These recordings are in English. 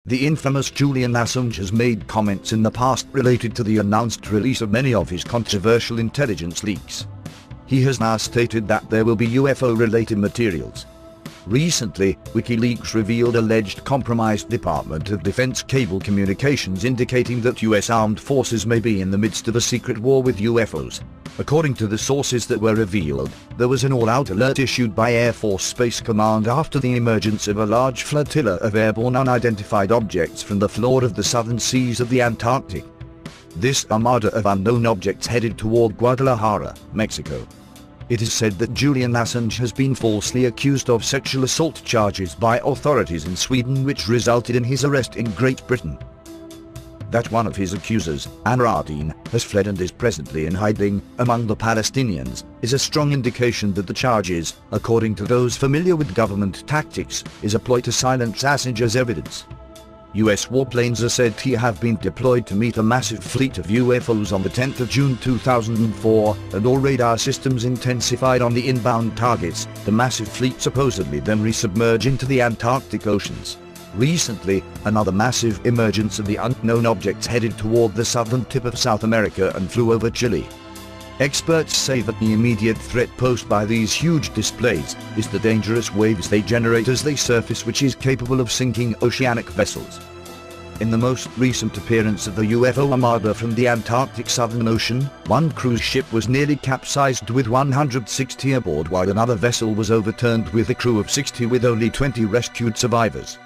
The infamous Julian Assange has made comments in the past related to the announced release of many of his controversial intelligence leaks. He has now stated that there will be UFO-related materials. Recently, Wikileaks revealed alleged compromised Department of Defense cable communications indicating that US armed forces may be in the midst of a secret war with UFOs. According to the sources that were revealed, there was an all-out alert issued by Air Force Space Command after the emergence of a large flotilla of airborne unidentified objects from the floor of the southern seas of the Antarctic. This armada of unknown objects headed toward Guadalajara, Mexico. It is said that Julian Assange has been falsely accused of sexual assault charges by authorities in Sweden, which resulted in his arrest in Great Britain. That one of his accusers, Anradine, has fled and is presently in hiding among the Palestinians, is a strong indication that the charges, according to those familiar with government tactics, is a ploy to silence Assange's evidence. US warplanes are said to have been deployed to meet a massive fleet of UFOs on the 10th of June 2004, and all radar systems intensified on the inbound targets. The massive fleet supposedly then resubmerged into the Antarctic oceans. Recently, another massive emergence of the unknown objects headed toward the southern tip of South America and flew over Chile. Experts say that the immediate threat posed by these huge displays is the dangerous waves they generate as they surface, which is capable of sinking oceanic vessels. In the most recent appearance of the UFO armada from the Antarctic Southern Ocean, one cruise ship was nearly capsized with 160 aboard, while another vessel was overturned with a crew of 60 with only 20 rescued survivors.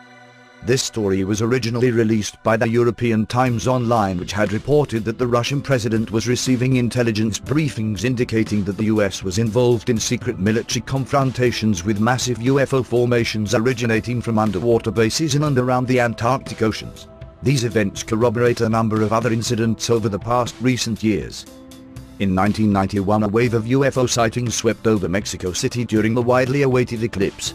This story was originally released by the European Times Online, which had reported that the Russian president was receiving intelligence briefings indicating that the US was involved in secret military confrontations with massive UFO formations originating from underwater bases in and around the Antarctic oceans. These events corroborate a number of other incidents over the past recent years. In 1991, a wave of UFO sightings swept over Mexico City during the widely awaited eclipse.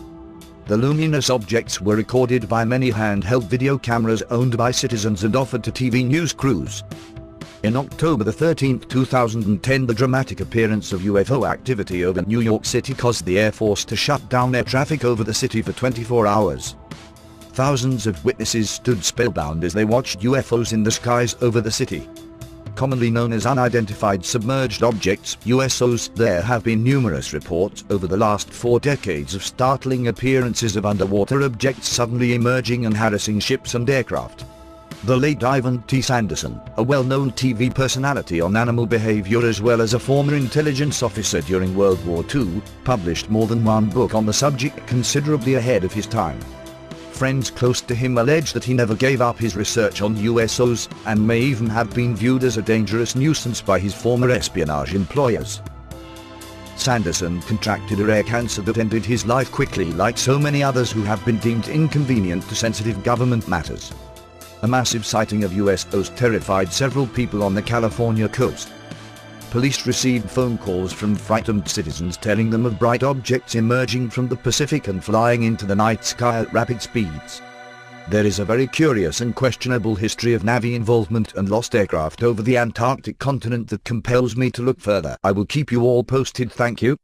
The luminous objects were recorded by many handheld video cameras owned by citizens and offered to TV news crews. In October 13, 2010, the dramatic appearance of UFO activity over New York City caused the Air Force to shut down air traffic over the city for 24 hours. Thousands of witnesses stood spellbound as they watched UFOs in the skies over the city. Commonly known as unidentified submerged objects, USOs, there have been numerous reports over the last 4 decades of startling appearances of underwater objects suddenly emerging and harassing ships and aircraft. The late Ivan T. Sanderson, a well-known TV personality on animal behavior as well as a former intelligence officer during World War II, published more than one book on the subject, considerably ahead of his time. Friends close to him allege that he never gave up his research on USOs, and may even have been viewed as a dangerous nuisance by his former espionage employers. Sanderson contracted a rare cancer that ended his life quickly, like so many others who have been deemed inconvenient to sensitive government matters. A massive sighting of USOs terrified several people on the California coast. Police received phone calls from frightened citizens telling them of bright objects emerging from the Pacific and flying into the night sky at rapid speeds. There is a very curious and questionable history of Navy involvement and lost aircraft over the Antarctic continent that compels me to look further. I will keep you all posted. Thank you.